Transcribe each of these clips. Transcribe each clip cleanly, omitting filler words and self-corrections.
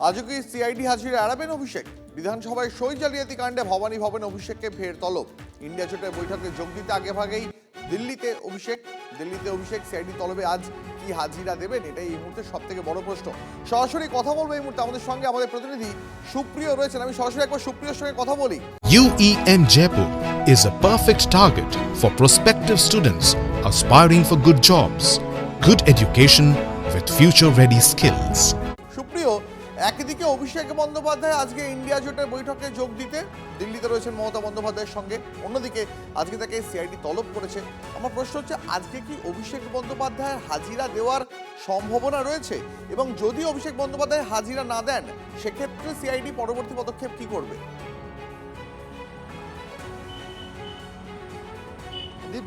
আজও কি সিআইডি হাজিরা এড়াবেন অভিষেক? বিধানসভায় সই জালিয়াতি কাণ্ডে ভবানী ভবনে অভিষেককে ফের তলব। ইন্ডিয়া জোটের বৈঠকে যোগ দিতে আগেভাগেই দিল্লিতে অভিষেক সিআইডি তলবে আজ কি হাজিরা দেবেন, এটাই এই মুহূর্তে সব থেকে বড় প্রশ্ন। সরাসরি কথা বলবো এই মুহূর্তে আমাদের সঙ্গে আমাদের প্রতিনিধি সুপ্রিয় রয়েছেন। আমি সরাসরি একবার সুপ্রিয়র সঙ্গে কথা বলি। UEM Jaipur is a perfect target for prospective students aspiring for good jobs, good education with future-ready skills. সুপ্রিয়, একদিকে অভিষেক বন্দ্যোপাধ্যায় আজকে ইন্ডিয়া জোটের বৈঠকে যোগ দিতে দিল্লিতে রয়েছেন মমতা বন্দ্যোপাধ্যায়ের সঙ্গে, অন্যদিকে আজকে তাকে সিআইডি তলব করেছে। আমার প্রশ্ন হচ্ছে, আজকে কি অভিষেক বন্দ্যোপাধ্যায়ের হাজিরা দেওয়ার সম্ভাবনা রয়েছে? এবং যদি অভিষেক বন্দ্যোপাধ্যায় হাজিরা না দেন, সেক্ষেত্রে সিআইডি পরবর্তী পদক্ষেপ কি করবে?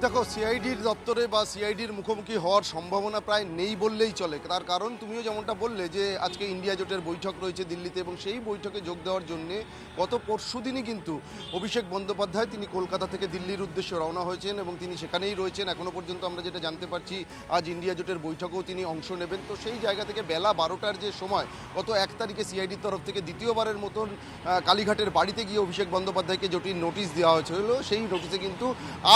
দেখো, সিআইডির দপ্তরে বা সিআইডির মুখোমুখি হওয়ার সম্ভাবনা প্রায় নেই বললেই চলে। তার কারণ তুমিও যেমনটা বললে যে আজকে ইন্ডিয়া জোটের বৈঠক রয়েছে দিল্লিতে, এবং সেই বৈঠকে যোগ দেওয়ার জন্যে গত পরশুদিনই কিন্তু অভিষেক বন্দ্যোপাধ্যায় তিনি কলকাতা থেকে দিল্লির উদ্দেশ্যে রওনা হয়েছেন এবং তিনি সেখানেই রয়েছেন। এখনও পর্যন্ত আমরা যেটা জানতে পারছি, আজ ইন্ডিয়া জোটের বৈঠকেও তিনি অংশ নেবেন। তো সেই জায়গা থেকে বেলা 12টার যে সময়, গত 1 তারিখে সিআইডির তরফ থেকে দ্বিতীয়বারের মতন কালীঘাটের বাড়িতে গিয়ে অভিষেক বন্দ্যোপাধ্যায়কে জটিল নোটিশ দেওয়া হয়েছিল, সেই নোটিশে কিন্তু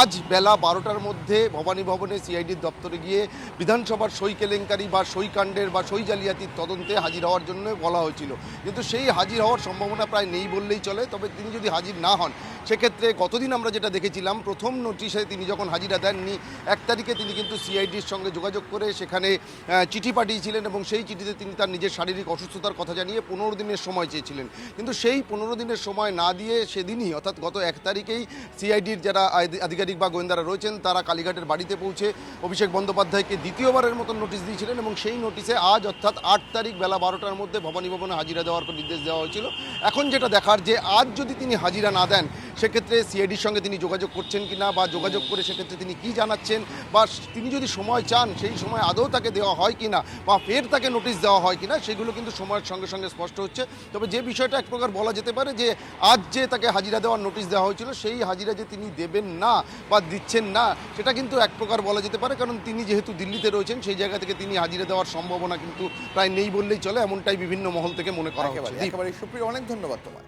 আজ বেলা 12টার মধ্যে ভবানী ভবনে সিআইডির দপ্তরে গিয়ে বিধানসভার সই কেলেঙ্কারি বা সই কাণ্ডের বা সই জালিয়াতির তদন্তে হাজির হওয়ার জন্য বলা হয়েছিল। কিন্তু সেই হাজির হওয়ার সম্ভাবনা প্রায় নেই বললেই চলে। তবে তিনি যদি হাজির না হন, সেক্ষেত্রে গতদিন আমরা যেটা দেখেছিলাম, প্রথম নোটিশে তিনি যখন হাজিরা দেননি, 1 তারিখে তিনি কিন্তু সিআইডির সঙ্গে যোগাযোগ করে সেখানে চিঠি পাঠিয়েছিলেন এবং সেই চিঠিতে তিনি তার নিজের শারীরিক অসুস্থতার কথা জানিয়ে 15 দিনের সময় চেয়েছিলেন। কিন্তু সেই 15 দিনের সময় না দিয়ে সেদিনই, অর্থাৎ গত 1 তারিখেই সিআইডির যারা আধিকারিক বা গোয়েন্দারা রয়েছেন তারা কালীঘাটের বাড়িতে পৌঁছে অভিষেক বন্দ্যোপাধ্যায়কে দ্বিতীয়বারের মতন নোটিশ দিয়েছিলেন এবং সেই নোটিশে আজ অর্থাৎ 8 তারিখ বেলা 12টার মধ্যে ভবানী ভবনে হাজিরা দেওয়ার নির্দেশ দেওয়া হয়েছিল। এখন যেটা দেখার যে আজ যদি তিনি হাজিরা না দেন, সেক্ষেত্রে সিআইডির সঙ্গে তিনি যোগাযোগ করছেন কিনা, বা যোগাযোগ করে সেক্ষেত্রে তিনি কি জানাচ্ছেন, বা তিনি যদি সময় চান সেই সময় আদৌ তাকে দেওয়া হয় কিনা, বা ফের তাকে নোটিশ দেওয়া হয় কিনা, সেগুলো কিন্তু সময়ের সঙ্গে সঙ্গে স্পষ্ট হচ্ছে। তবে যে বিষয়টা এক প্রকার বলা যেতে পারে যে আজ যে তাকে হাজিরা দেওয়ার নোটিশ দেওয়া হয়েছিল, সেই হাজিরা যে তিনি দেবেন না বা দিচ্ছেন না, সেটা কিন্তু এক প্রকার বলা যেতে পারে। কারণ তিনি যেহেতু দিল্লিতে রয়েছেন, সেই জায়গা থেকে তিনি হাজিরা দেওয়ার সম্ভাবনা কিন্তু প্রায় নেই বললেই চলে, এমনটাই বিভিন্ন মহল থেকে মনে করা হচ্ছে। একেবারে সুপ্রিয়, অনেক ধন্যবাদ তোমায়।